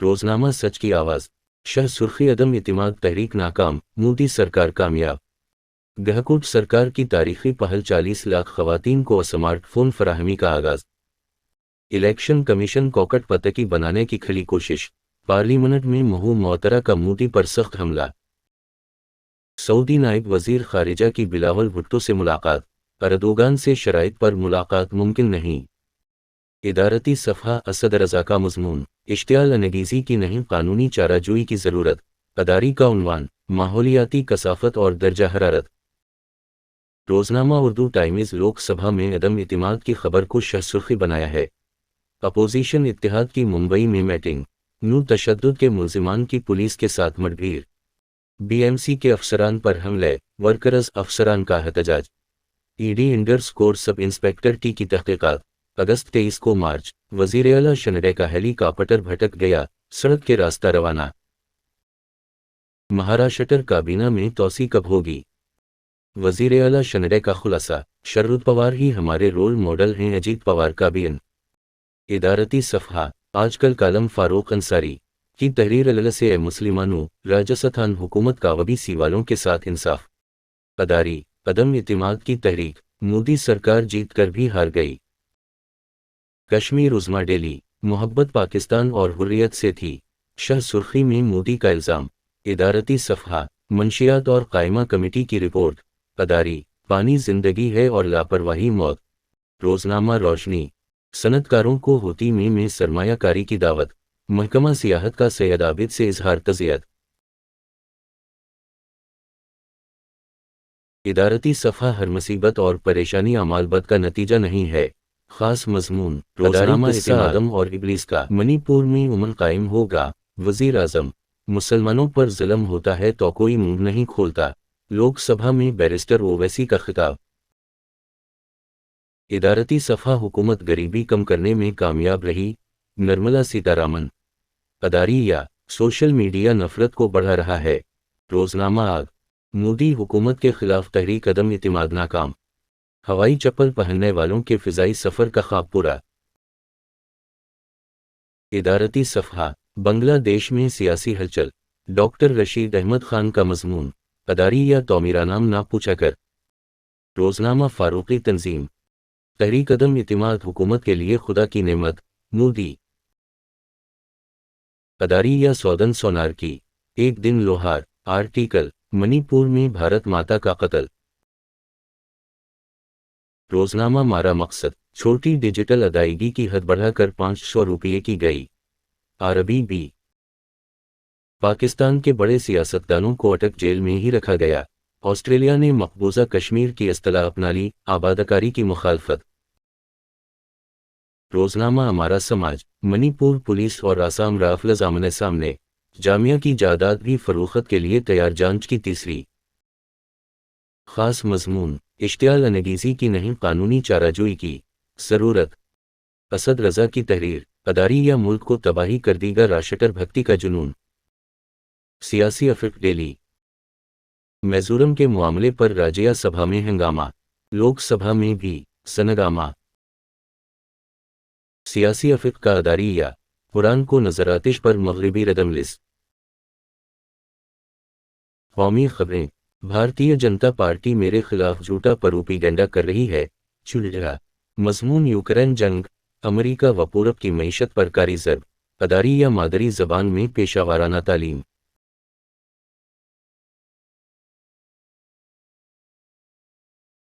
روزنامہ سچ کی آواز، شہ سرخی عدم اعتماد تحریک ناکام، مودی سرکار کامیاب۔ گہلوٹ سرکار کی تاریخی پہل 40 لاکھ خواتین کو اسمارٹ فون فراہمی کا آغاز۔ الیکشن کمیشن کوکٹ پتکی بنانے کی کھلی کوشش، پارلیمنٹ میں محو معطرہ کا مودی پر سخت حملہ۔ سعودی نائب وزیر خارجہ کی بلاول بھٹو سے ملاقات، اردوغان سے شرائط پر ملاقات ممکن نہیں۔ ادارتی صفحہ اسد رضا کا مضمون، اشتعال انگیزی کی نہیں قانونی چارہ جوئی کی ضرورت۔ اداری کا عنوان، ماحولیاتی کثافت اور درجہ حرارت۔ روزنامہ اردو ٹائمز لوک سبھا میں عدم اعتماد کی خبر کو شہ سرخی بنایا ہے۔ اپوزیشن اتحاد کی ممبئی میں میٹنگ، نو تشدد کے ملزمان کی پولیس کے ساتھ مڈبھیڑ۔ بی ایم سی کے افسران پر حملے، ورکرز افسران کا احتجاج۔ ای ڈی انڈرسکور سب انسپکٹر ٹی کی تحقیقات۔ اگست 23 کو مارچ، وزیراعلیٰ شنڈے کا ہیلی کاپٹر بھٹک گیا، سڑک کے راستہ روانہ۔ مہاراشٹر کابینہ میں توسیع کب ہوگی؟ وزیراعلیٰ شنڈے کا خلاصہ، شرد پوار ہی ہمارے رول ماڈل ہیں، اجیت پوار کا بیان۔ ادارتی صفحہ، آج کل کالم فاروق انصاری کی تحریر اللہ سے اے مسلمانوں، راجستھان حکومت کا وبی والوں کے ساتھ انصاف۔ اداری، عدم اعتماد کی تحریک، مودی سرکار جیت کر بھی ہار گئی۔ کشمیر عظمیٰ ڈیلی، محبت پاکستان اور حریت سے تھی، شہ سرخی میں مودی کا الزام۔ ادارتی صفحہ، منشیات اور قائمہ کمیٹی کی رپورٹ۔ اداری، پانی زندگی ہے اور لاپرواہی موت۔ روزنامہ روشنی، صنعت کاروں کو ہوتی میں سرمایہ کاری کی دعوت، محکمہ سیاحت کا سید عابد سے اظہار تعزیت۔ ادارتی صفحہ، ہر مصیبت اور پریشانی اعمال بد کا نتیجہ نہیں ہے، خاص مضمون۔ روزنامہ آدم اور ابلیس کا، منی پور میں امن قائم ہوگا، وزیر اعظم۔ مسلمانوں پر ظلم ہوتا ہے تو کوئی منہ نہیں کھولتا، لوک سبھا میں بیرسٹر اویسی کا خطاب۔ ادارتی صفحہ، حکومت غریبی کم کرنے میں کامیاب رہی، نرملا سیتارامن۔ اداری، یا سوشل میڈیا نفرت کو بڑھا رہا ہے۔ روزنامہ آج، مودی حکومت کے خلاف تحریک عدم اعتماد ناکام، ہوائی چپل پہننے والوں کے فضائی سفر کا خواب پورا۔ ادارتی صفحہ، بنگلہ دیش میں سیاسی ہلچل، ڈاکٹر رشید احمد خان کا مضمون۔ اداری، یا تو میرا نام نہ پوچھا کر۔ روزنامہ فاروقی تنظیم، تحریک عدم اعتماد حکومت کے لیے خدا کی نعمت، مودی۔ اداری، یا سودن سونار کی، ایک دن لوہار۔ آرٹیکل، منی پور میں بھارت ماتا کا قتل۔ روزنامہ مارا مقصد، چھوٹی ڈیجیٹل ادائیگی کی حد بڑھا کر 500 روپے کی گئی۔ عربی بھی، پاکستان کے بڑے سیاستدانوں کو اٹک جیل میں ہی رکھا گیا، آسٹریلیا نے مقبوضہ کشمیر کی اصطلاح اپنا لی، آبادکاری کی مخالفت۔ روزنامہ ہمارا سماج، منی پور پولیس اور آسام رائفلز آمنے سامنے، جامعہ کی جائیداد بھی فروخت کے لیے تیار، جانچ کی تیسری۔ خاص مضمون، اشتعال انگیزی کی نہیں قانونی چارہ جوئی کی ضرورت۔ اسد رضا کی تحریر، اداری، یا ملک کو تباہی کر دی گا راشٹر بھکتی کا جنون۔ سیاسی افق ڈیلی، میزورم کے معاملے پر راجیہ سبھا میں ہنگامہ، لوک سبھا میں بھی سنگامہ۔ سیاسی افق کا اداری، یا قرآن کو نظر آتش پر مغربی ردملس۔ قومی خبریں، بھارتیہ جنتا پارٹی میرے خلاف جھوٹا پروپیگنڈا کر رہی ہے، چڑیا۔ مضمون، یوکرین جنگ، امریکہ و پورب کی معیشت پر کاری ضرب۔ اداری، یا مادری زبان میں پیشہ ورانہ تعلیم۔